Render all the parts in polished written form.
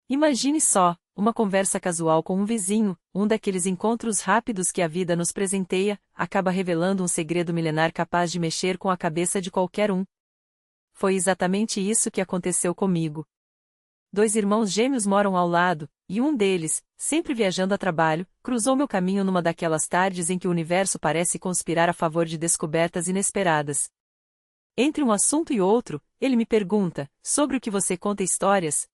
Imagine só, uma conversa casual com um vizinho, um daqueles encontros rápidos que a vida nos presenteia, acaba revelando um segredo milenar capaz de mexer com a cabeça de qualquer um. Foi exatamente isso que aconteceu comigo. Dois irmãos gêmeos moram ao lado, e um deles, sempre viajando a trabalho, cruzou meu caminho numa daquelas tardes em que o universo parece conspirar a favor de descobertas inesperadas. Entre um assunto e outro, ele me pergunta, sobre o que você conta histórias?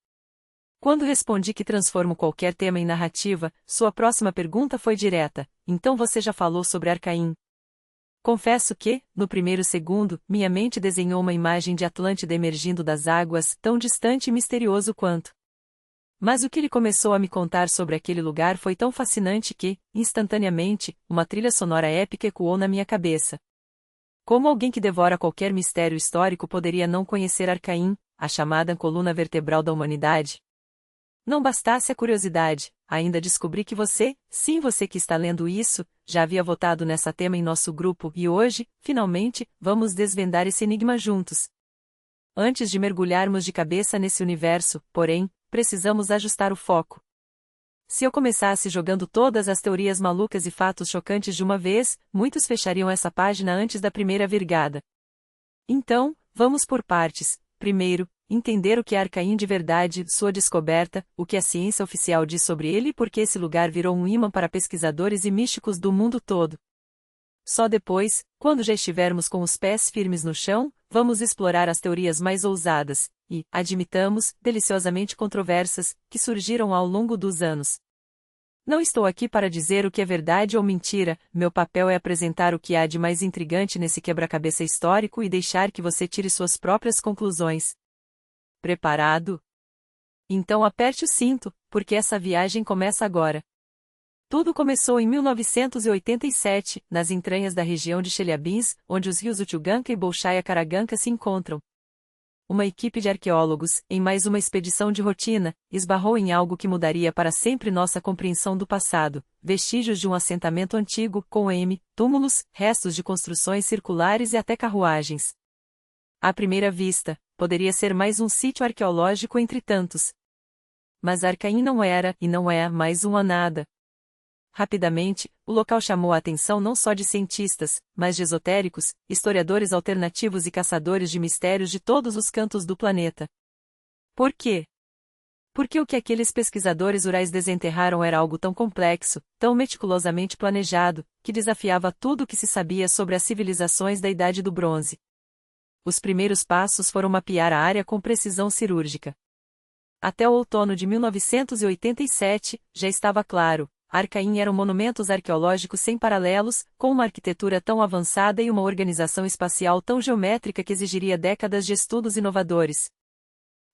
Quando respondi que transformo qualquer tema em narrativa, sua próxima pergunta foi direta, então você já falou sobre Arcaim? Confesso que, no primeiro segundo, minha mente desenhou uma imagem de Atlântida emergindo das águas, tão distante e misterioso quanto. Mas o que ele começou a me contar sobre aquele lugar foi tão fascinante que, instantaneamente, uma trilha sonora épica ecoou na minha cabeça. Como alguém que devora qualquer mistério histórico poderia não conhecer Arcaim, a chamada coluna vertebral da humanidade? Não bastasse a curiosidade, ainda descobri que você, sim você que está lendo isso, já havia votado nessa tema em nosso grupo e hoje, finalmente, vamos desvendar esse enigma juntos. Antes de mergulharmos de cabeça nesse universo, porém, precisamos ajustar o foco. Se eu começasse jogando todas as teorias malucas e fatos chocantes de uma vez, muitos fechariam essa página antes da primeira virgada. Então, vamos por partes. Primeiro, entender o que é Arcaim de verdade, sua descoberta, o que a ciência oficial diz sobre ele e por que esse lugar virou um imã para pesquisadores e místicos do mundo todo. Só depois, quando já estivermos com os pés firmes no chão, vamos explorar as teorias mais ousadas, e, admitamos, deliciosamente controversas, que surgiram ao longo dos anos. Não estou aqui para dizer o que é verdade ou mentira, meu papel é apresentar o que há de mais intrigante nesse quebra-cabeça histórico e deixar que você tire suas próprias conclusões. Preparado? Então aperte o cinto, porque essa viagem começa agora. Tudo começou em 1987, nas entranhas da região de Chelyabinsk, onde os rios Utuganka e Bolshaya Karaganka se encontram. Uma equipe de arqueólogos, em mais uma expedição de rotina, esbarrou em algo que mudaria para sempre nossa compreensão do passado, vestígios de um assentamento antigo, com túmulos, restos de construções circulares e até carruagens. À primeira vista, poderia ser mais um sítio arqueológico entre tantos. Mas Arcaim não era, e não é, mais um nada. Rapidamente, o local chamou a atenção não só de cientistas, mas de esotéricos, historiadores alternativos e caçadores de mistérios de todos os cantos do planeta. Por quê? Porque o que aqueles pesquisadores rurais desenterraram era algo tão complexo, tão meticulosamente planejado, que desafiava tudo o que se sabia sobre as civilizações da Idade do Bronze. Os primeiros passos foram mapear a área com precisão cirúrgica. Até o outono de 1987, já estava claro. Arcaim eram monumentos arqueológicos sem paralelos, com uma arquitetura tão avançada e uma organização espacial tão geométrica que exigiria décadas de estudos inovadores.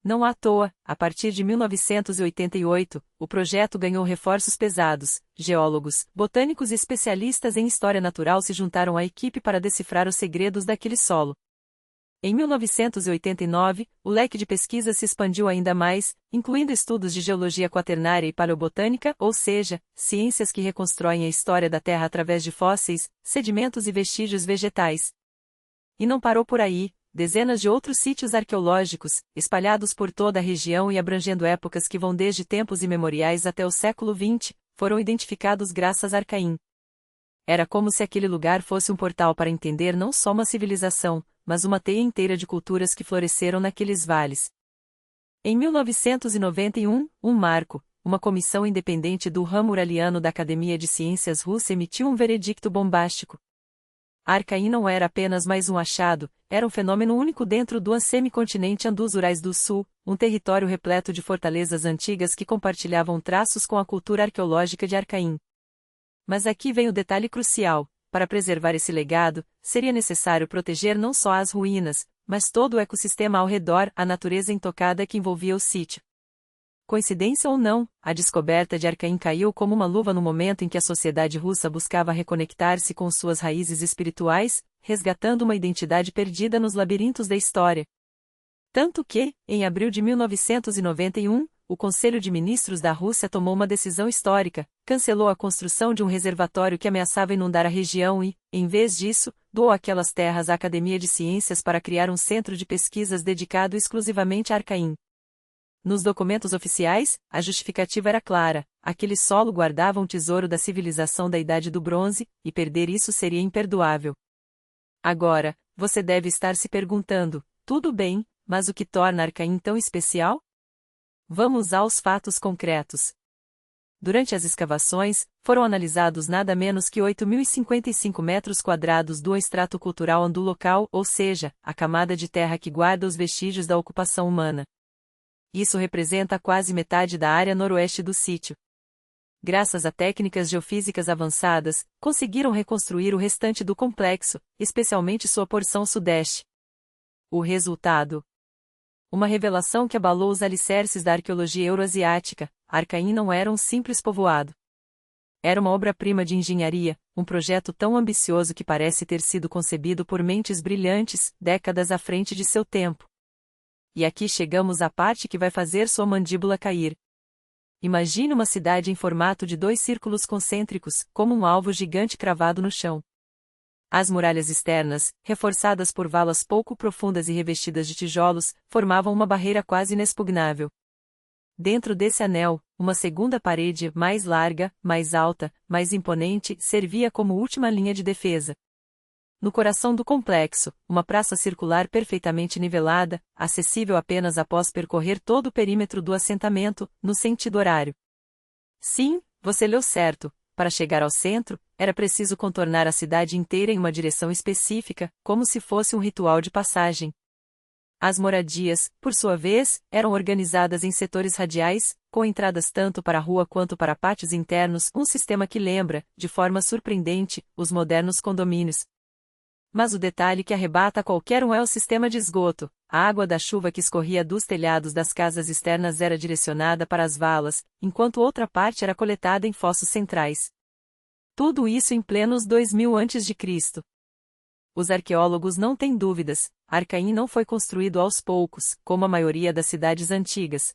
Não à toa, a partir de 1988, o projeto ganhou reforços pesados. Geólogos, botânicos e especialistas em história natural se juntaram à equipe para decifrar os segredos daquele solo. Em 1989, o leque de pesquisa se expandiu ainda mais, incluindo estudos de geologia quaternária e paleobotânica, ou seja, ciências que reconstroem a história da Terra através de fósseis, sedimentos e vestígios vegetais. E não parou por aí, dezenas de outros sítios arqueológicos, espalhados por toda a região e abrangendo épocas que vão desde tempos imemoriais até o século XX, foram identificados graças a Arcaim. Era como se aquele lugar fosse um portal para entender não só uma civilização, mas uma teia inteira de culturas que floresceram naqueles vales. Em 1991, um marco, uma comissão independente do ramo uraliano da Academia de Ciências Russa emitiu um veredicto bombástico. Arcaim não era apenas mais um achado, era um fenômeno único dentro do semicontinente Andus Urais do Sul, um território repleto de fortalezas antigas que compartilhavam traços com a cultura arqueológica de Arcaim. Mas aqui vem o detalhe crucial. Para preservar esse legado, seria necessário proteger não só as ruínas, mas todo o ecossistema ao redor, a natureza intocada que envolvia o sítio. Coincidência ou não, a descoberta de Arcaim caiu como uma luva no momento em que a sociedade russa buscava reconectar-se com suas raízes espirituais, resgatando uma identidade perdida nos labirintos da história. Tanto que, em abril de 1991, o Conselho de Ministros da Rússia tomou uma decisão histórica, cancelou a construção de um reservatório que ameaçava inundar a região e, em vez disso, doou aquelas terras à Academia de Ciências para criar um centro de pesquisas dedicado exclusivamente a Arcaim. Nos documentos oficiais, a justificativa era clara: aquele solo guardava um tesouro da civilização da Idade do Bronze, e perder isso seria imperdoável. Agora, você deve estar se perguntando: tudo bem, mas o que torna Arcaim tão especial? Vamos aos fatos concretos. Durante as escavações, foram analisados nada menos que 8.055 metros quadrados do extrato cultural do local, ou seja, a camada de terra que guarda os vestígios da ocupação humana. Isso representa quase metade da área noroeste do sítio. Graças a técnicas geofísicas avançadas, conseguiram reconstruir o restante do complexo, especialmente sua porção sudeste. O resultado: uma revelação que abalou os alicerces da arqueologia euroasiática. Arcaim não era um simples povoado. Era uma obra-prima de engenharia, um projeto tão ambicioso que parece ter sido concebido por mentes brilhantes, décadas à frente de seu tempo. E aqui chegamos à parte que vai fazer sua mandíbula cair. Imagine uma cidade em formato de 2 círculos concêntricos, como um alvo gigante cravado no chão. As muralhas externas, reforçadas por valas pouco profundas e revestidas de tijolos, formavam uma barreira quase inexpugnável. Dentro desse anel, uma segunda parede, mais larga, mais alta, mais imponente, servia como última linha de defesa. No coração do complexo, uma praça circular perfeitamente nivelada, acessível apenas após percorrer todo o perímetro do assentamento, no sentido horário. Sim, você leu certo. Para chegar ao centro, era preciso contornar a cidade inteira em uma direção específica, como se fosse um ritual de passagem. As moradias, por sua vez, eram organizadas em setores radiais, com entradas tanto para a rua quanto para pátios internos, um sistema que lembra, de forma surpreendente, os modernos condomínios. Mas o detalhe que arrebata qualquer um é o sistema de esgoto. A água da chuva que escorria dos telhados das casas externas era direcionada para as valas, enquanto outra parte era coletada em fossos centrais. Tudo isso em plenos 2000 a.C. Os arqueólogos não têm dúvidas: Arcaim não foi construído aos poucos, como a maioria das cidades antigas.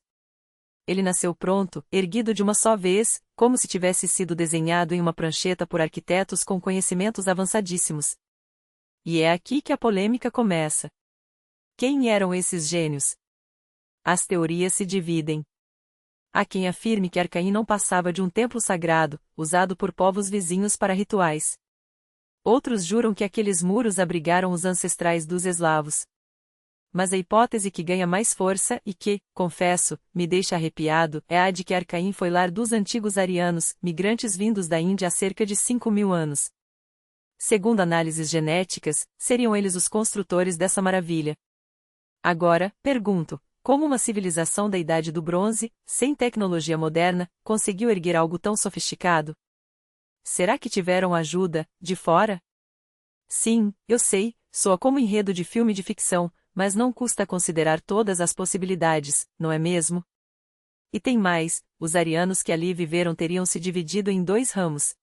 Ele nasceu pronto, erguido de uma só vez, como se tivesse sido desenhado em uma prancheta por arquitetos com conhecimentos avançadíssimos. E é aqui que a polêmica começa. Quem eram esses gênios? As teorias se dividem. Há quem afirme que Arcaim não passava de um templo sagrado, usado por povos vizinhos para rituais. Outros juram que aqueles muros abrigaram os ancestrais dos eslavos. Mas a hipótese que ganha mais força e que, confesso, me deixa arrepiado, é a de que Arcaim foi lar dos antigos arianos, migrantes vindos da Índia há cerca de 5.000 anos. Segundo análises genéticas, seriam eles os construtores dessa maravilha. Agora, pergunto: como uma civilização da Idade do Bronze, sem tecnologia moderna, conseguiu erguer algo tão sofisticado? Será que tiveram ajuda, de fora? Sim, eu sei, soa como enredo de filme de ficção, mas não custa considerar todas as possibilidades, não é mesmo? E tem mais: os arianos que ali viveram teriam se dividido em 2 ramos.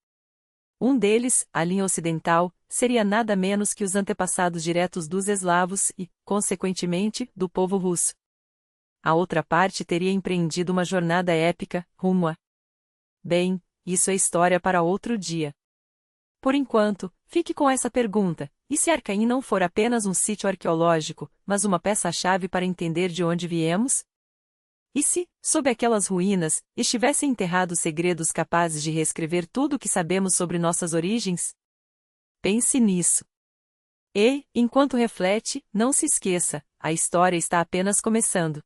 Um deles, a linha ocidental, seria nada menos que os antepassados diretos dos eslavos e, consequentemente, do povo russo. A outra parte teria empreendido uma jornada épica, rumo a... Bem, isso é história para outro dia. Por enquanto, fique com essa pergunta: e se Arcaim não for apenas um sítio arqueológico, mas uma peça-chave para entender de onde viemos? E se, sob aquelas ruínas, estivessem enterrados segredos capazes de reescrever tudo o que sabemos sobre nossas origens? Pense nisso. E, enquanto reflete, não se esqueça: a história está apenas começando.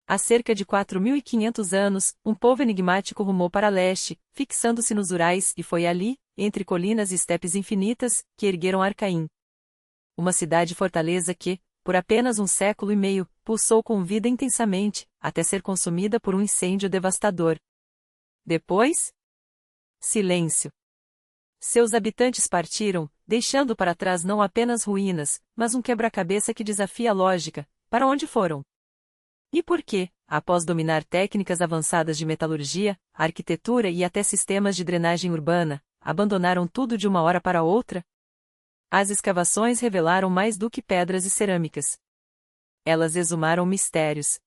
Há cerca de 4.500 anos, um povo enigmático rumou para leste, fixando-se nos Urais, e foi ali, entre colinas e estepes infinitas, que ergueram Arcaim. Uma cidade-fortaleza que, por apenas 1 século e meio, pulsou com vida intensamente, até ser consumida por um incêndio devastador. Depois? Silêncio. Seus habitantes partiram, deixando para trás não apenas ruínas, mas um quebra-cabeça que desafia a lógica. Para onde foram? E por que, após dominar técnicas avançadas de metalurgia, arquitetura e até sistemas de drenagem urbana, abandonaram tudo de uma hora para outra? As escavações revelaram mais do que pedras e cerâmicas. Elas exumaram mistérios.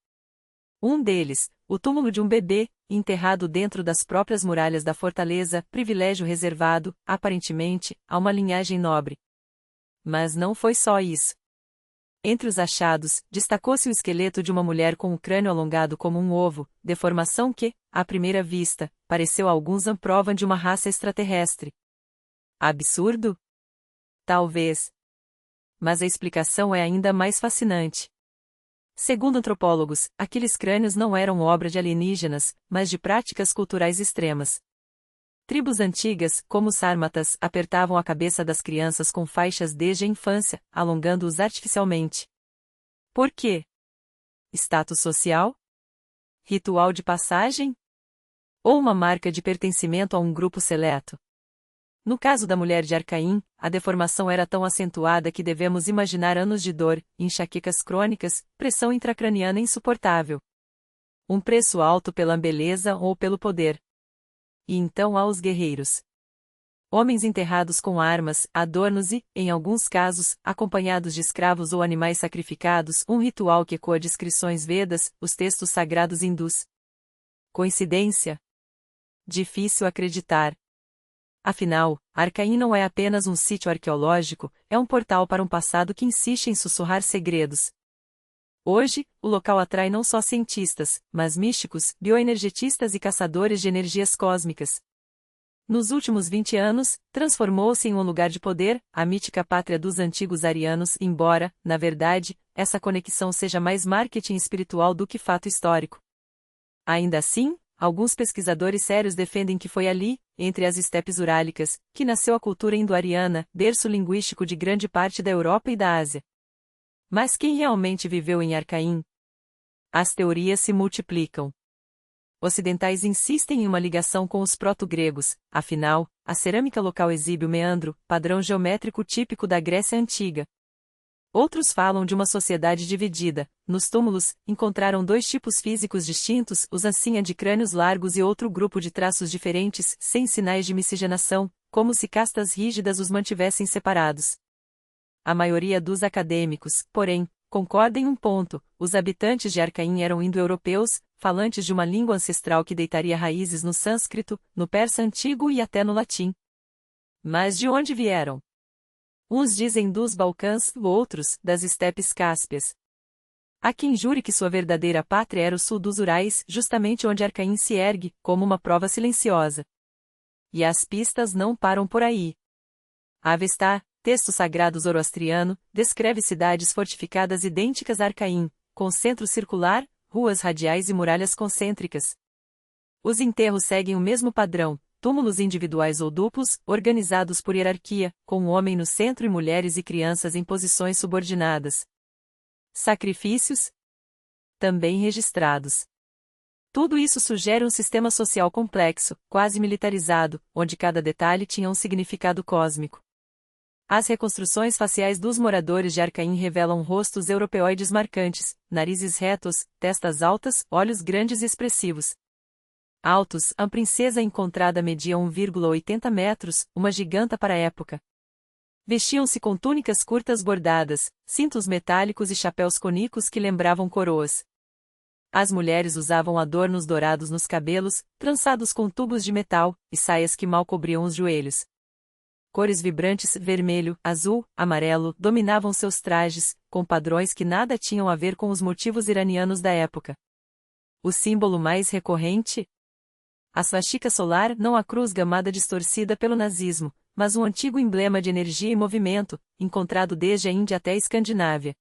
Um deles, o túmulo de um bebê, enterrado dentro das próprias muralhas da fortaleza, privilégio reservado, aparentemente, a uma linhagem nobre. Mas não foi só isso. Entre os achados, destacou-se o esqueleto de uma mulher com o crânio alongado como um ovo, deformação que, à primeira vista, pareceu a alguns a prova de uma raça extraterrestre. Absurdo? Talvez. Mas a explicação é ainda mais fascinante. Segundo antropólogos, aqueles crânios não eram obra de alienígenas, mas de práticas culturais extremas. Tribos antigas, como os sármatas, apertavam a cabeça das crianças com faixas desde a infância, alongando-os artificialmente. Por quê? Status social? Ritual de passagem? Ou uma marca de pertencimento a um grupo seleto? No caso da mulher de Arcaim, a deformação era tão acentuada que devemos imaginar anos de dor, enxaquecas crônicas, pressão intracraniana insuportável. Um preço alto pela beleza ou pelo poder. E então há os guerreiros. Homens enterrados com armas, adornos e, em alguns casos, acompanhados de escravos ou animais sacrificados, um ritual que ecoa descrições Vedas, os textos sagrados hindus. Coincidência? Difícil acreditar. Afinal, Arcaim não é apenas um sítio arqueológico, é um portal para um passado que insiste em sussurrar segredos. Hoje, o local atrai não só cientistas, mas místicos, bioenergetistas e caçadores de energias cósmicas. Nos últimos 20 anos, transformou-se em um lugar de poder, a mítica pátria dos antigos arianos, embora, na verdade, essa conexão seja mais marketing espiritual do que fato histórico. Ainda assim, alguns pesquisadores sérios defendem que foi ali, entre as estepes urálicas, que nasceu a cultura indo-ariana, berço linguístico de grande parte da Europa e da Ásia. Mas quem realmente viveu em Arcaim? As teorias se multiplicam. Ocidentais insistem em uma ligação com os proto-gregos, afinal, a cerâmica local exibe o meandro, padrão geométrico típico da Grécia Antiga. Outros falam de uma sociedade dividida. Nos túmulos, encontraram dois tipos físicos distintos, os ancinha de crânios largos e outro grupo de traços diferentes, sem sinais de miscigenação, como se castas rígidas os mantivessem separados. A maioria dos acadêmicos, porém, concorda em um ponto: os habitantes de Arcaim eram indo-europeus, falantes de uma língua ancestral que deitaria raízes no sânscrito, no persa antigo e até no latim. Mas de onde vieram? Uns dizem dos Balcãs, outros, das estepes cáspias. Há quem jure que sua verdadeira pátria era o sul dos Urais, justamente onde Arcaim se ergue, como uma prova silenciosa. E as pistas não param por aí. A Avestá, texto sagrado zoroastriano, descreve cidades fortificadas idênticas a Arcaim, com centro circular, ruas radiais e muralhas concêntricas. Os enterros seguem o mesmo padrão: túmulos individuais ou duplos, organizados por hierarquia, com um homem no centro e mulheres e crianças em posições subordinadas. Sacrifícios? Também registrados. Tudo isso sugere um sistema social complexo, quase militarizado, onde cada detalhe tinha um significado cósmico. As reconstruções faciais dos moradores de Arcaim revelam rostos europeoides marcantes, narizes retos, testas altas, olhos grandes e expressivos. Altos, a princesa encontrada media 1,80 metros, uma giganta para a época. Vestiam-se com túnicas curtas bordadas, cintos metálicos e chapéus cônicos que lembravam coroas. As mulheres usavam adornos dourados nos cabelos, trançados com tubos de metal, e saias que mal cobriam os joelhos. Cores vibrantes, vermelho, azul, amarelo, dominavam seus trajes, com padrões que nada tinham a ver com os motivos iranianos da época. O símbolo mais recorrente? A swastika solar, não a cruz gamada distorcida pelo nazismo, mas um antigo emblema de energia e movimento, encontrado desde a Índia até a Escandinávia.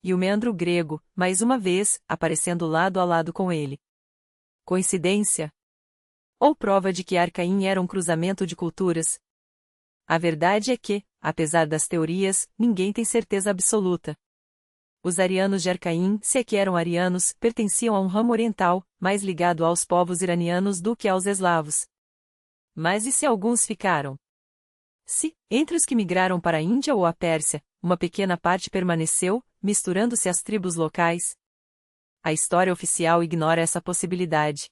E o meandro grego, mais uma vez, aparecendo lado a lado com ele. Coincidência? Ou prova de que Arcaim era um cruzamento de culturas? A verdade é que, apesar das teorias, ninguém tem certeza absoluta. Os arianos de Arcaim, se é que eram arianos, pertenciam a um ramo oriental, mais ligado aos povos iranianos do que aos eslavos. Mas e se alguns ficaram? Se, entre os que migraram para a Índia ou a Pérsia, uma pequena parte permaneceu, misturando-se às tribos locais? A história oficial ignora essa possibilidade.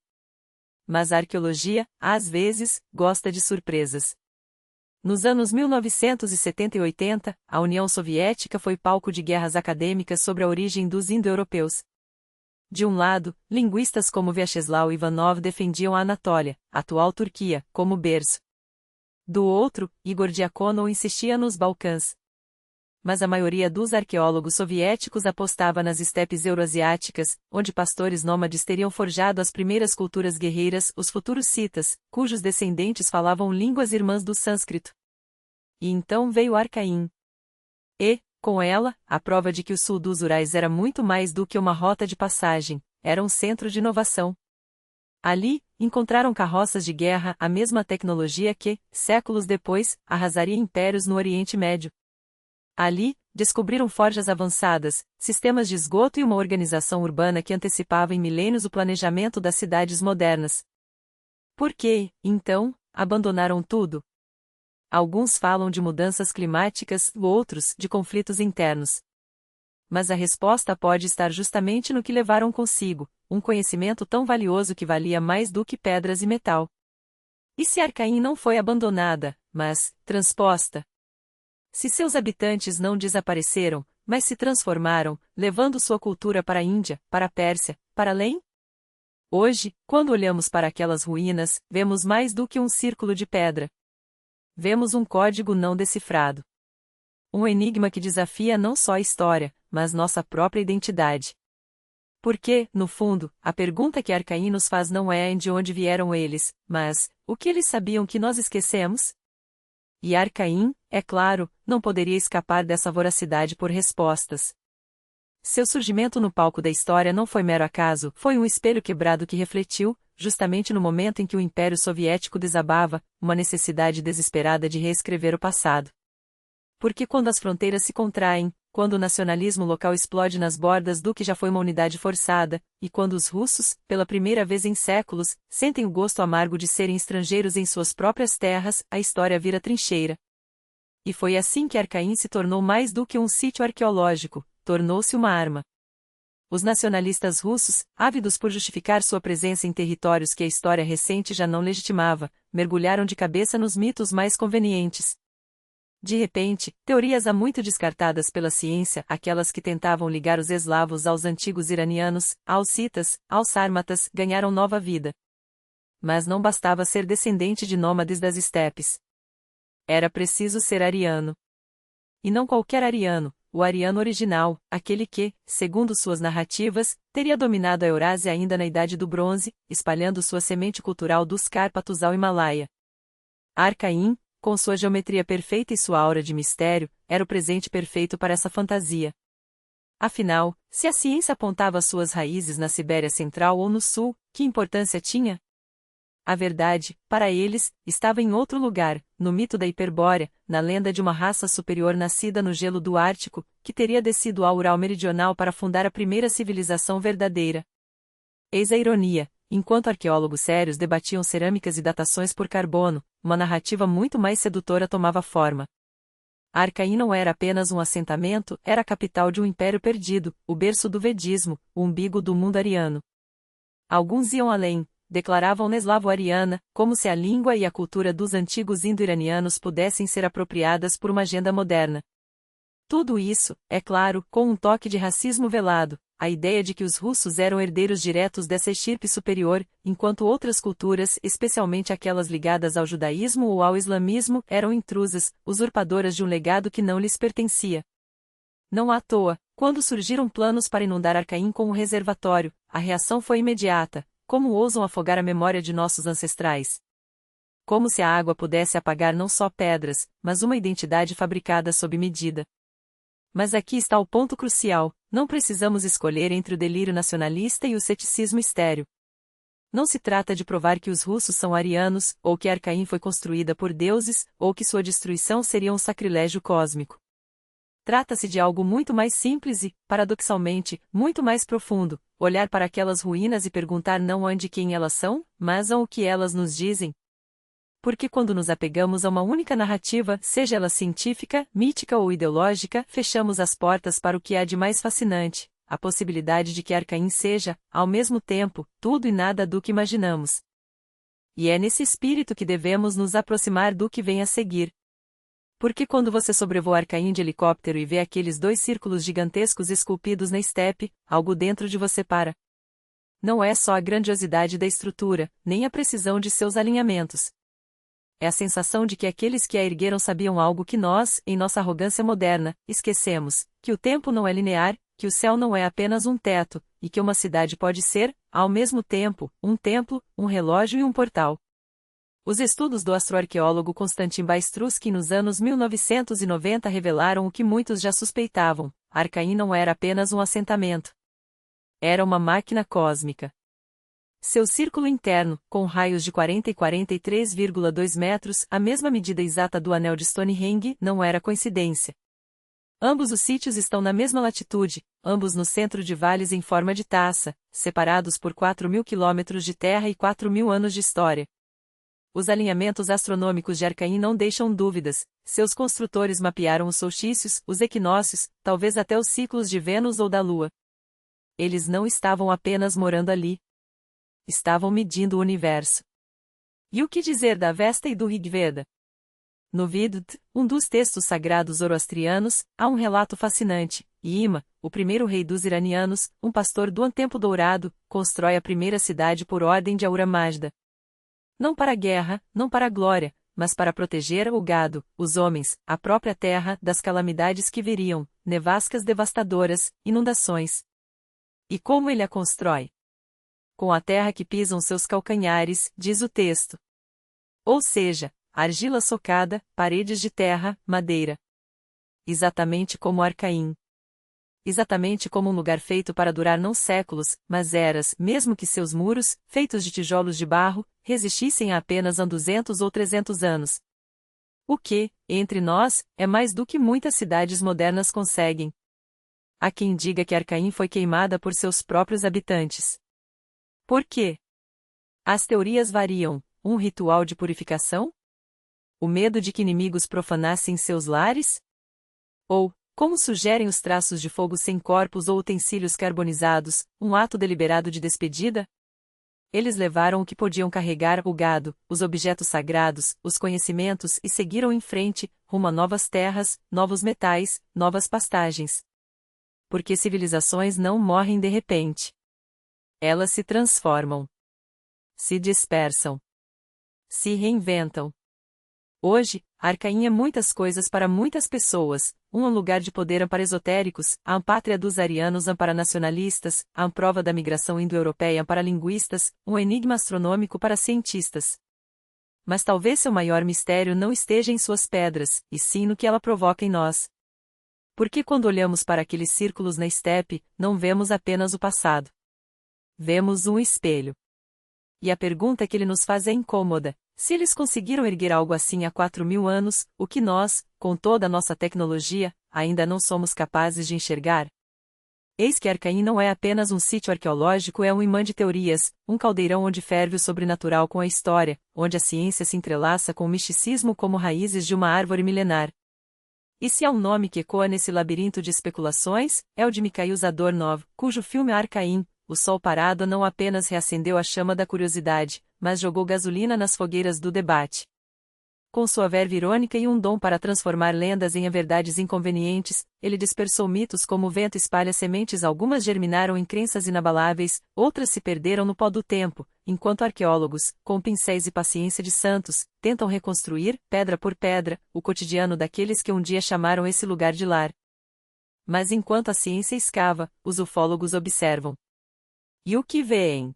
Mas a arqueologia, às vezes, gosta de surpresas. Nos anos 1970 e 80, a União Soviética foi palco de guerras acadêmicas sobre a origem dos indo-europeus. De um lado, linguistas como Vyacheslav Ivanov defendiam a Anatólia, atual Turquia, como berço. Do outro, Igor Diakonou insistia nos Balcãs. mas a maioria dos arqueólogos soviéticos apostava nas estepes euroasiáticas, onde pastores nômades teriam forjado as primeiras culturas guerreiras, os futuros citas, cujos descendentes falavam línguas irmãs do sânscrito. E então veio Arcaim. E, com ela, a prova de que o sul dos Urais era muito mais do que uma rota de passagem, era um centro de inovação. Ali, encontraram carroças de guerra, a mesma tecnologia que, séculos depois, arrasaria impérios no Oriente Médio. Ali, descobriram forjas avançadas, sistemas de esgoto e uma organização urbana que antecipava em milênios o planejamento das cidades modernas. Por que, então, abandonaram tudo? Alguns falam de mudanças climáticas, outros, de conflitos internos. Mas a resposta pode estar justamente no que levaram consigo, um conhecimento tão valioso que valia mais do que pedras e metal. E se Arcaim não foi abandonada, mas transposta? Se seus habitantes não desapareceram, mas se transformaram, levando sua cultura para a Índia, para a Pérsia, para além? Hoje, quando olhamos para aquelas ruínas, vemos mais do que um círculo de pedra. Vemos um código não decifrado. Um enigma que desafia não só a história, mas nossa própria identidade. Porque, no fundo, a pergunta que Arcaim nos faz não é de onde vieram eles, mas, o que eles sabiam que nós esquecemos? E Arcaim, é claro, não poderia escapar dessa voracidade por respostas. Seu surgimento no palco da história não foi mero acaso, foi um espelho quebrado que refletiu, justamente no momento em que o Império Soviético desabava, uma necessidade desesperada de reescrever o passado. Porque quando as fronteiras se contraem, quando o nacionalismo local explode nas bordas do que já foi uma unidade forçada, e quando os russos, pela primeira vez em séculos, sentem o gosto amargo de serem estrangeiros em suas próprias terras, a história vira trincheira. E foi assim que Arcaim se tornou mais do que um sítio arqueológico, tornou-se uma arma. Os nacionalistas russos, ávidos por justificar sua presença em territórios que a história recente já não legitimava, mergulharam de cabeça nos mitos mais convenientes. De repente, teorias há muito descartadas pela ciência, aquelas que tentavam ligar os eslavos aos antigos iranianos, aos citas, aos sármatas, ganharam nova vida. Mas não bastava ser descendente de nômades das estepes. Era preciso ser ariano. E não qualquer ariano, o ariano original, aquele que, segundo suas narrativas, teria dominado a Eurásia ainda na Idade do Bronze, espalhando sua semente cultural dos Cárpatos ao Himalaia. Arcaim, com sua geometria perfeita e sua aura de mistério, era o presente perfeito para essa fantasia. Afinal, se a ciência apontava suas raízes na Sibéria Central ou no Sul, que importância tinha? A verdade, para eles, estava em outro lugar, no mito da Hiperbórea, na lenda de uma raça superior nascida no gelo do Ártico, que teria descido ao Ural Meridional para fundar a primeira civilização verdadeira. Eis a ironia. Enquanto arqueólogos sérios debatiam cerâmicas e datações por carbono, uma narrativa muito mais sedutora tomava forma. Arcaim não era apenas um assentamento, era a capital de um império perdido, o berço do vedismo, o umbigo do mundo ariano. Alguns iam além, declaravam Neslavo-ariana, como se a língua e a cultura dos antigos indo-iranianos pudessem ser apropriadas por uma agenda moderna. Tudo isso, é claro, com um toque de racismo velado, a ideia de que os russos eram herdeiros diretos dessa estirpe superior, enquanto outras culturas, especialmente aquelas ligadas ao judaísmo ou ao islamismo, eram intrusas, usurpadoras de um legado que não lhes pertencia. Não à toa, quando surgiram planos para inundar Arcaim com um reservatório, a reação foi imediata. Como ousam afogar a memória de nossos ancestrais? Como se a água pudesse apagar não só pedras, mas uma identidade fabricada sob medida. Mas aqui está o ponto crucial, não precisamos escolher entre o delírio nacionalista e o ceticismo estéril. Não se trata de provar que os russos são arianos, ou que Arcaim foi construída por deuses, ou que sua destruição seria um sacrilégio cósmico. Trata-se de algo muito mais simples e, paradoxalmente, muito mais profundo, olhar para aquelas ruínas e perguntar não onde quem elas são, mas ao que elas nos dizem. Porque quando nos apegamos a uma única narrativa, seja ela científica, mítica ou ideológica, fechamos as portas para o que há de mais fascinante, a possibilidade de que Arcaim seja, ao mesmo tempo, tudo e nada do que imaginamos. E é nesse espírito que devemos nos aproximar do que vem a seguir. Porque quando você sobrevoa Arcaim de helicóptero e vê aqueles 2 círculos gigantescos esculpidos na estepe, algo dentro de você para. Não é só a grandiosidade da estrutura, nem a precisão de seus alinhamentos. É a sensação de que aqueles que a ergueram sabiam algo que nós, em nossa arrogância moderna, esquecemos: que o tempo não é linear, que o céu não é apenas um teto, e que uma cidade pode ser, ao mesmo tempo, um templo, um relógio e um portal. Os estudos do astroarqueólogo Konstantin Baistruski nos anos 1990 revelaram o que muitos já suspeitavam: Arcaim não era apenas um assentamento. Era uma máquina cósmica. Seu círculo interno, com raios de 40 e 43,2 metros, a mesma medida exata do anel de Stonehenge, não era coincidência. Ambos os sítios estão na mesma latitude, ambos no centro de vales em forma de taça, separados por 4.000 quilômetros de terra e 4.000 anos de história. Os alinhamentos astronômicos de Arcaim não deixam dúvidas: seus construtores mapearam os solstícios, os equinócios, talvez até os ciclos de Vênus ou da Lua. Eles não estavam apenas morando ali. Estavam medindo o universo. E o que dizer da Avesta e do Rig Veda? No Vidutt, um dos textos sagrados zoroastrianos, há um relato fascinante: Ima, o primeiro rei dos iranianos, um pastor do Tempo Dourado, constrói a primeira cidade por ordem de Ahura Mazda. Não para a guerra, não para a glória, mas para proteger o gado, os homens, a própria terra, das calamidades que viriam, nevascas devastadoras, inundações. E como ele a constrói? Com a terra que pisam seus calcanhares, diz o texto. Ou seja, argila socada, paredes de terra, madeira. Exatamente como Arcaim. Exatamente como um lugar feito para durar não séculos, mas eras, mesmo que seus muros, feitos de tijolos de barro, resistissem a apenas 200 ou 300 anos. O que, entre nós, é mais do que muitas cidades modernas conseguem. Há quem diga que Arcaim foi queimada por seus próprios habitantes. Por quê? As teorias variam: um ritual de purificação? O medo de que inimigos profanassem seus lares? Ou, como sugerem os traços de fogo sem corpos ou utensílios carbonizados, um ato deliberado de despedida? Eles levaram o que podiam carregar: o gado, os objetos sagrados, os conhecimentos e seguiram em frente, rumo a novas terras, novos metais, novas pastagens. Porque civilizações não morrem de repente. Elas se transformam. Se dispersam. Se reinventam. Hoje, Arcaim é muitas coisas para muitas pessoas: um lugar de poder para esotéricos, a pátria dos arianos para nacionalistas, a prova da migração indo-europeia para linguistas, um enigma astronômico para cientistas. Mas talvez seu maior mistério não esteja em suas pedras, e sim no que ela provoca em nós. Porque quando olhamos para aqueles círculos na estepe, não vemos apenas o passado. Vemos um espelho. E a pergunta que ele nos faz é incômoda: se eles conseguiram erguer algo assim há 4.000 anos, o que nós, com toda a nossa tecnologia, ainda não somos capazes de enxergar? Eis que Arcaim não é apenas um sítio arqueológico, é um imã de teorias, um caldeirão onde ferve o sobrenatural com a história, onde a ciência se entrelaça com o misticismo como raízes de uma árvore milenar. E se há um nome que ecoa nesse labirinto de especulações, é o de Mikhail Zadornov, cujo filme Arcaim, O Sol Parado, não apenas reacendeu a chama da curiosidade, mas jogou gasolina nas fogueiras do debate. Com sua verve irônica e um dom para transformar lendas em verdades inconvenientes, ele dispersou mitos como o vento espalha sementes. Algumas germinaram em crenças inabaláveis, outras se perderam no pó do tempo, enquanto arqueólogos, com pincéis e paciência de santos, tentam reconstruir, pedra por pedra, o cotidiano daqueles que um dia chamaram esse lugar de lar. Mas enquanto a ciência escava, os ufólogos observam. E o que vêem?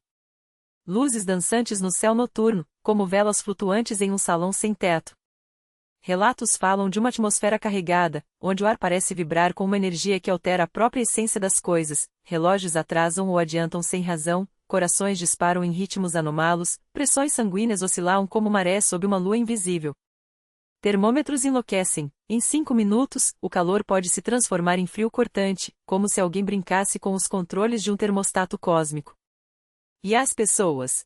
Luzes dançantes no céu noturno, como velas flutuantes em um salão sem teto. Relatos falam de uma atmosfera carregada, onde o ar parece vibrar com uma energia que altera a própria essência das coisas, relógios atrasam ou adiantam sem razão, corações disparam em ritmos anômalos, pressões sanguíneas oscilam como maré sob uma lua invisível. Termômetros enlouquecem: em 5 minutos, o calor pode se transformar em frio cortante, como se alguém brincasse com os controles de um termostato cósmico. E as pessoas?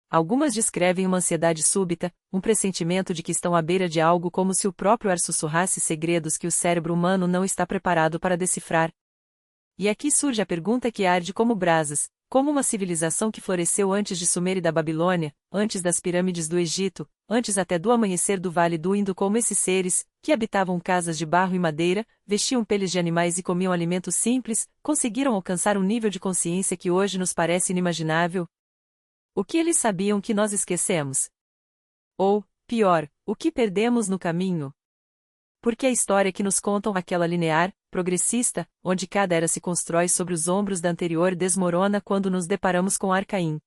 Algumas descrevem uma ansiedade súbita, um pressentimento de que estão à beira de algo, como se o próprio ar sussurrasse segredos que o cérebro humano não está preparado para decifrar. E aqui surge a pergunta que arde como brasas: como uma civilização que floresceu antes de Sumer e da Babilônia, antes das pirâmides do Egito, antes até do amanhecer do Vale do Indo, como esses seres, que habitavam casas de barro e madeira, vestiam peles de animais e comiam alimentos simples, conseguiram alcançar um nível de consciência que hoje nos parece inimaginável? O que eles sabiam que nós esquecemos? Ou, pior, o que perdemos no caminho? Porque a história que nos contam aquela linear, progressista, onde cada era se constrói sobre os ombros da anterior desmorona quando nos deparamos com Arcaim.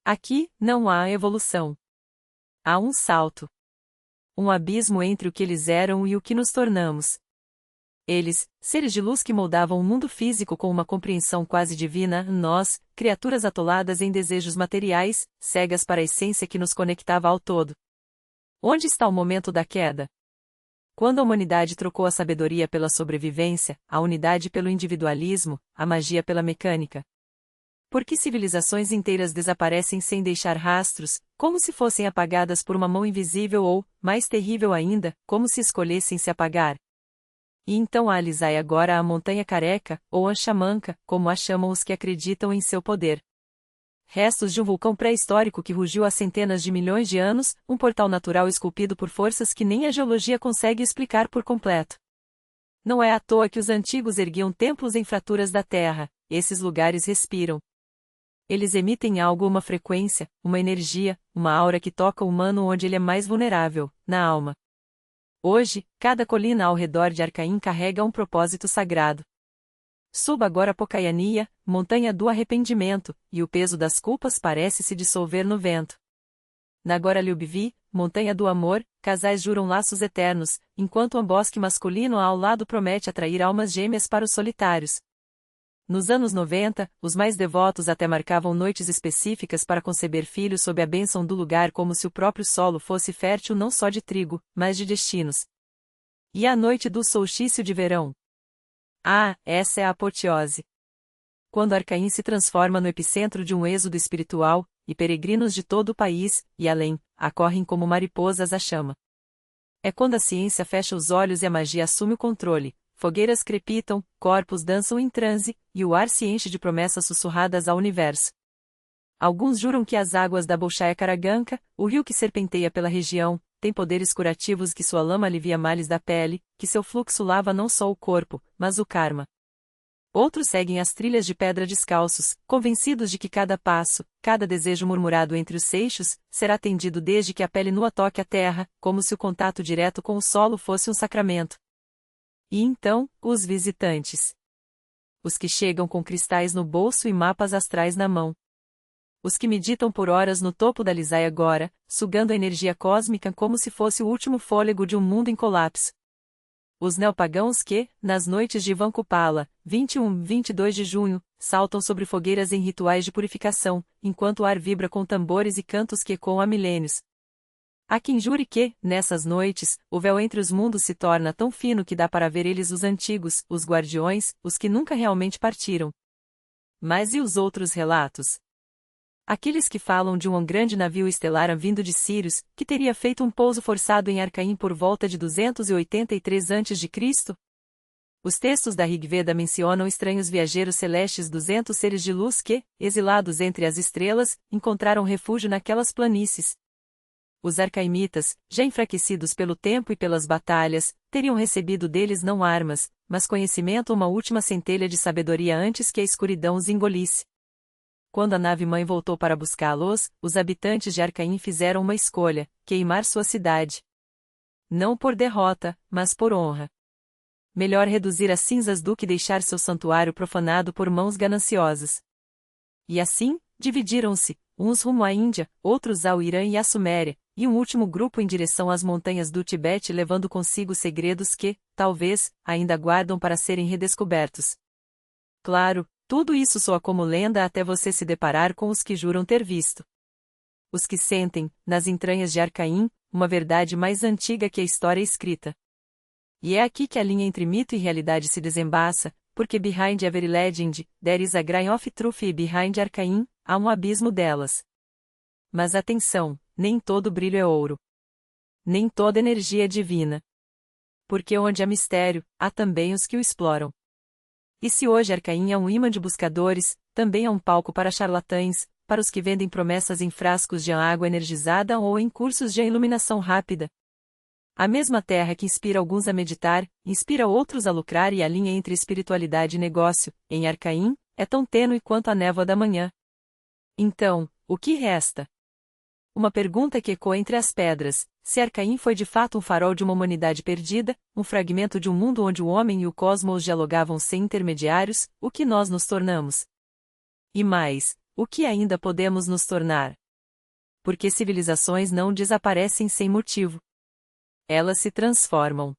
Aqui, não há evolução. Há um salto. Um abismo entre o que eles eram e o que nos tornamos. Eles, seres de luz que moldavam o mundo físico com uma compreensão quase divina, nós, criaturas atoladas em desejos materiais, cegas para a essência que nos conectava ao todo. Onde está o momento da queda? Quando a humanidade trocou a sabedoria pela sobrevivência, a unidade pelo individualismo, a magia pela mecânica. Por que civilizações inteiras desaparecem sem deixar rastros, como se fossem apagadas por uma mão invisível ou, mais terrível ainda, como se escolhessem se apagar? E então alisai agora a montanha careca, ou Ancha Manca, como a chamam os que acreditam em seu poder. Restos de um vulcão pré-histórico que rugiu há centenas de milhões de anos, um portal natural esculpido por forças que nem a geologia consegue explicar por completo. Não é à toa que os antigos erguiam templos em fraturas da terra, esses lugares respiram. Eles emitem algo, uma frequência, uma energia, uma aura que toca o humano onde ele é mais vulnerável, na alma. Hoje, cada colina ao redor de Arcaim carrega um propósito sagrado. Suba agora Pocaiania, montanha do arrependimento, e o peso das culpas parece se dissolver no vento. Nagora Lyubvi, montanha do amor, casais juram laços eternos, enquanto um bosque masculino ao lado promete atrair almas gêmeas para os solitários. Nos anos 90, os mais devotos até marcavam noites específicas para conceber filhos sob a bênção do lugar como se o próprio solo fosse fértil não só de trigo, mas de destinos. E a noite do solstício de verão? Ah, essa é a apoteose. Quando Arcaim se transforma no epicentro de um êxodo espiritual, e peregrinos de todo o país, e além, acorrem como mariposas à chama. É quando a ciência fecha os olhos e a magia assume o controle. Fogueiras crepitam, corpos dançam em transe, e o ar se enche de promessas sussurradas ao universo. Alguns juram que as águas da Bolshaya Karaganka, o rio que serpenteia pela região, tem poderes curativos, que sua lama alivia males da pele, que seu fluxo lava não só o corpo, mas o karma. Outros seguem as trilhas de pedra descalços, convencidos de que cada passo, cada desejo murmurado entre os seixos, será atendido desde que a pele nua toque a terra, como se o contato direto com o solo fosse um sacramento. E então, os visitantes. Os que chegam com cristais no bolso e mapas astrais na mão. Os que meditam por horas no topo da Lisai agora, sugando a energia cósmica como se fosse o último fôlego de um mundo em colapso. Os neopagãos que, nas noites de Vankupala, 21-22 de junho, saltam sobre fogueiras em rituais de purificação, enquanto o ar vibra com tambores e cantos que ecoam há milênios. Há quem jure que, nessas noites, o véu entre os mundos se torna tão fino que dá para ver eles, os antigos, os guardiões, os que nunca realmente partiram. Mas e os outros relatos? Aqueles que falam de um grande navio estelar vindo de Sírios, que teria feito um pouso forçado em Arcaim por volta de 283 a.C.? Os textos da Rig Veda mencionam estranhos viajeiros celestes, 200 seres de luz que, exilados entre as estrelas, encontraram refúgio naquelas planícies. Os arcaimitas, já enfraquecidos pelo tempo e pelas batalhas, teriam recebido deles não armas, mas conhecimento, uma última centelha de sabedoria antes que a escuridão os engolisse. Quando a nave-mãe voltou para buscá-los, os habitantes de Arcaim fizeram uma escolha: queimar sua cidade. Não por derrota, mas por honra. Melhor reduzir a cinzas do que deixar seu santuário profanado por mãos gananciosas. E assim, dividiram-se, uns rumo à Índia, outros ao Irã e à Suméria, e um último grupo em direção às montanhas do Tibete, levando consigo segredos que, talvez, ainda guardam para serem redescobertos. Claro, tudo isso soa como lenda até você se deparar com os que juram ter visto. Os que sentem, nas entranhas de Arcaim, uma verdade mais antiga que a história escrita. E é aqui que a linha entre mito e realidade se desembaça, porque behind every legend, there is a grain of truth, e behind Arcaim, há um abismo delas. Mas atenção, nem todo brilho é ouro. Nem toda energia é divina. Porque onde há mistério, há também os que o exploram. E se hoje Arcaim é um imã de buscadores, também é um palco para charlatães, para os que vendem promessas em frascos de água energizada ou em cursos de iluminação rápida. A mesma terra que inspira alguns a meditar, inspira outros a lucrar, e a linha entre espiritualidade e negócio, em Arcaim, é tão tênue quanto a névoa da manhã. Então, o que resta? Uma pergunta que ecoa entre as pedras: se Arcaim foi de fato um farol de uma humanidade perdida, um fragmento de um mundo onde o homem e o cosmos dialogavam sem intermediários, o que nós nos tornamos? E mais, o que ainda podemos nos tornar? Porque civilizações não desaparecem sem motivo. Elas se transformam.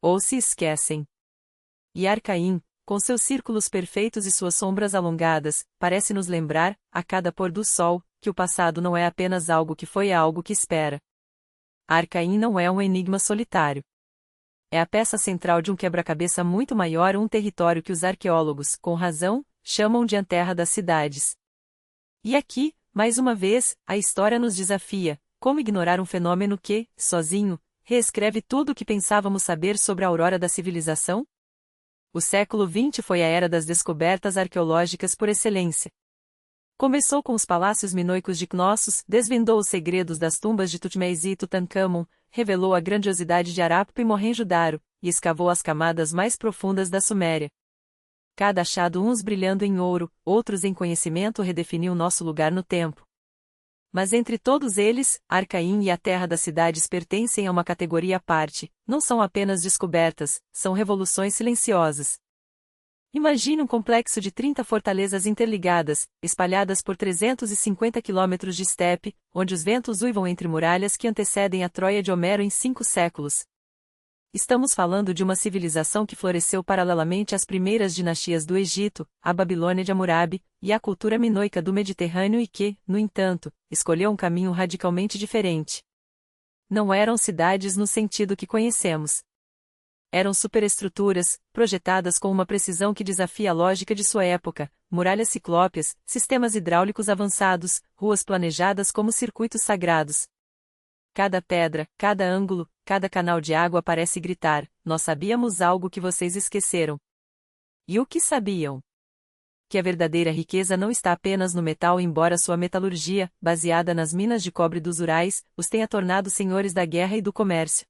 Ou se esquecem. E Arcaim, com seus círculos perfeitos e suas sombras alongadas, parece nos lembrar, a cada pôr do sol, que o passado não é apenas algo que foi, é algo que espera. Arcaim não é um enigma solitário. É a peça central de um quebra-cabeça muito maior, um território que os arqueólogos, com razão, chamam de a Terra das Cidades. E aqui, mais uma vez, a história nos desafia: como ignorar um fenômeno que, sozinho, reescreve tudo o que pensávamos saber sobre a aurora da civilização? O século XX foi a era das descobertas arqueológicas por excelência. Começou com os palácios minoicos de Knossos, desvendou os segredos das tumbas de Tutmés e Tutancâmon, revelou a grandiosidade de Harappa e Mohenjo-Daro, e escavou as camadas mais profundas da Suméria. Cada achado, uns brilhando em ouro, outros em conhecimento, redefiniu nosso lugar no tempo. Mas entre todos eles, Arcaim e a Terra das Cidades pertencem a uma categoria à parte, não são apenas descobertas, são revoluções silenciosas. Imagine um complexo de 30 fortalezas interligadas, espalhadas por 350 quilômetros de estepe, onde os ventos uivam entre muralhas que antecedem a Troia de Homero em 5 séculos. Estamos falando de uma civilização que floresceu paralelamente às primeiras dinastias do Egito, a Babilônia de Hammurabi, e à cultura minoica do Mediterrâneo e que, no entanto, escolheu um caminho radicalmente diferente. Não eram cidades no sentido que conhecemos. Eram superestruturas, projetadas com uma precisão que desafia a lógica de sua época, muralhas ciclópeas, sistemas hidráulicos avançados, ruas planejadas como circuitos sagrados. Cada pedra, cada ângulo, cada canal de água parece gritar: nós sabíamos algo que vocês esqueceram. E o que sabiam? Que a verdadeira riqueza não está apenas no metal, embora sua metalurgia, baseada nas minas de cobre dos Urais, os tenha tornado senhores da guerra e do comércio.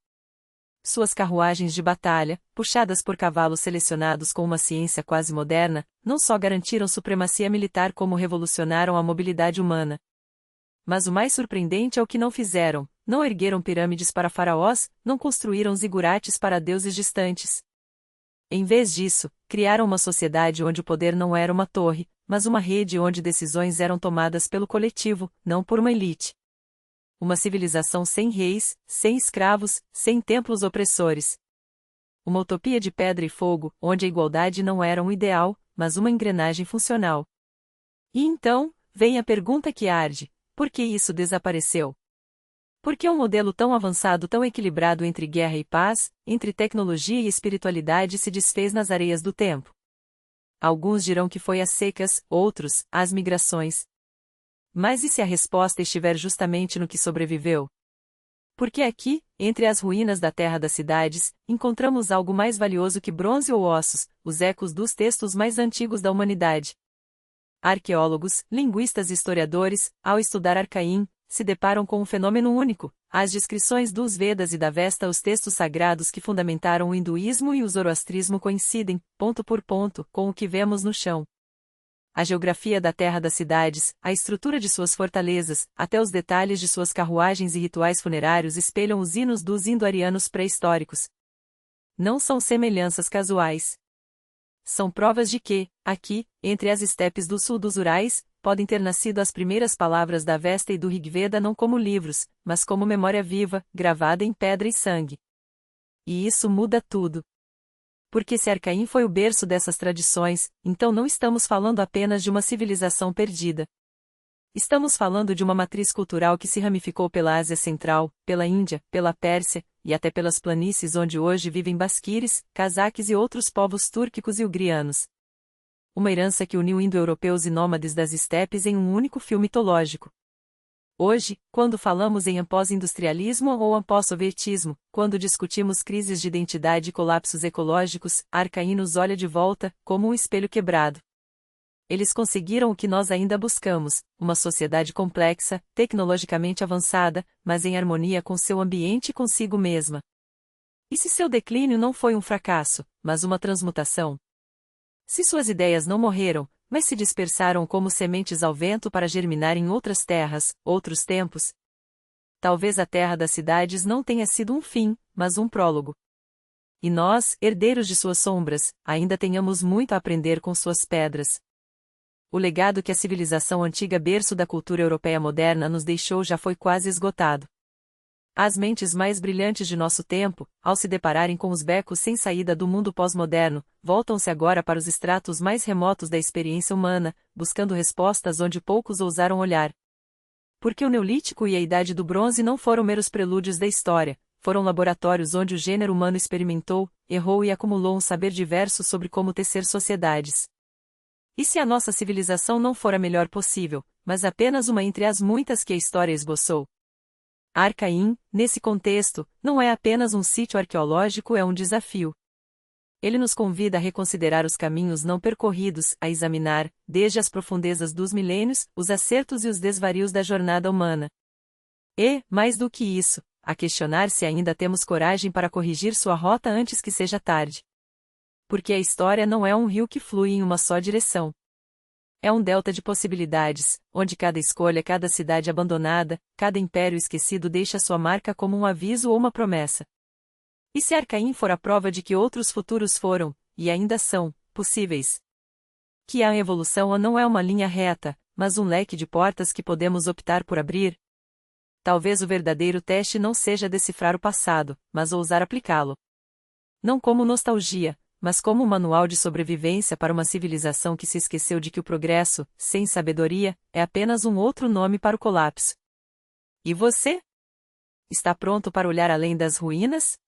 Suas carruagens de batalha, puxadas por cavalos selecionados com uma ciência quase moderna, não só garantiram supremacia militar como revolucionaram a mobilidade humana. Mas o mais surpreendente é o que não fizeram: não ergueram pirâmides para faraós, não construíram zigurates para deuses distantes. Em vez disso, criaram uma sociedade onde o poder não era uma torre, mas uma rede onde decisões eram tomadas pelo coletivo, não por uma elite. Uma civilização sem reis, sem escravos, sem templos opressores. Uma utopia de pedra e fogo, onde a igualdade não era um ideal, mas uma engrenagem funcional. E então, vem a pergunta que arde: por que isso desapareceu? Por que um modelo tão avançado, tão equilibrado entre guerra e paz, entre tecnologia e espiritualidade se desfez nas areias do tempo? Alguns dirão que foi as secas, outros, as migrações. Mas e se a resposta estiver justamente no que sobreviveu? Porque aqui, entre as ruínas da Terra das Cidades, encontramos algo mais valioso que bronze ou ossos, os ecos dos textos mais antigos da humanidade. Arqueólogos, linguistas e historiadores, ao estudar Arcaim, se deparam com um fenômeno único: as descrições dos Vedas e da Vesta, os textos sagrados que fundamentaram o hinduísmo e o zoroastrismo, coincidem, ponto por ponto, com o que vemos no chão. A geografia da Terra das Cidades, a estrutura de suas fortalezas, até os detalhes de suas carruagens e rituais funerários espelham os hinos dos indo-arianos pré-históricos. Não são semelhanças casuais. São provas de que, aqui, entre as estepes do sul dos Urais, podem ter nascido as primeiras palavras da Vesta e do Rigveda, não como livros, mas como memória viva, gravada em pedra e sangue. E isso muda tudo. Porque se Arcaim foi o berço dessas tradições, então não estamos falando apenas de uma civilização perdida. Estamos falando de uma matriz cultural que se ramificou pela Ásia Central, pela Índia, pela Pérsia, e até pelas planícies onde hoje vivem basquires, cazaques e outros povos túrquicos e ugrianos. Uma herança que uniu indo-europeus e nômades das estepes em um único fio mitológico. Hoje, quando falamos em pós-industrialismo ou pós-sovietismo, quando discutimos crises de identidade e colapsos ecológicos, Arcaim nos olha de volta, como um espelho quebrado. Eles conseguiram o que nós ainda buscamos: uma sociedade complexa, tecnologicamente avançada, mas em harmonia com seu ambiente e consigo mesma. E se seu declínio não foi um fracasso, mas uma transmutação? Se suas ideias não morreram, mas se dispersaram como sementes ao vento para germinar em outras terras, outros tempos? Talvez a terra das cidades não tenha sido um fim, mas um prólogo. E nós, herdeiros de suas sombras, ainda tenhamos muito a aprender com suas pedras. O legado que a civilização antiga, berço da cultura europeia moderna, nos deixou já foi quase esgotado. As mentes mais brilhantes de nosso tempo, ao se depararem com os becos sem saída do mundo pós-moderno, voltam-se agora para os estratos mais remotos da experiência humana, buscando respostas onde poucos ousaram olhar. Porque o Neolítico e a Idade do Bronze não foram meros prelúdios da história, foram laboratórios onde o gênero humano experimentou, errou e acumulou um saber diverso sobre como tecer sociedades. E se a nossa civilização não for a melhor possível, mas apenas uma entre as muitas que a história esboçou? Arcaim, nesse contexto, não é apenas um sítio arqueológico, é um desafio. Ele nos convida a reconsiderar os caminhos não percorridos, a examinar, desde as profundezas dos milênios, os acertos e os desvarios da jornada humana. E, mais do que isso, a questionar se ainda temos coragem para corrigir sua rota antes que seja tarde. Porque a história não é um rio que flui em uma só direção. É um delta de possibilidades, onde cada escolha, cada cidade abandonada, cada império esquecido deixa sua marca como um aviso ou uma promessa. E se Arcaim for a prova de que outros futuros foram, e ainda são, possíveis? Que a evolução não é uma linha reta, mas um leque de portas que podemos optar por abrir? Talvez o verdadeiro teste não seja decifrar o passado, mas ousar aplicá-lo. Não como nostalgia, mas como um manual de sobrevivência para uma civilização que se esqueceu de que o progresso, sem sabedoria, é apenas um outro nome para o colapso. E você? Está pronto para olhar além das ruínas?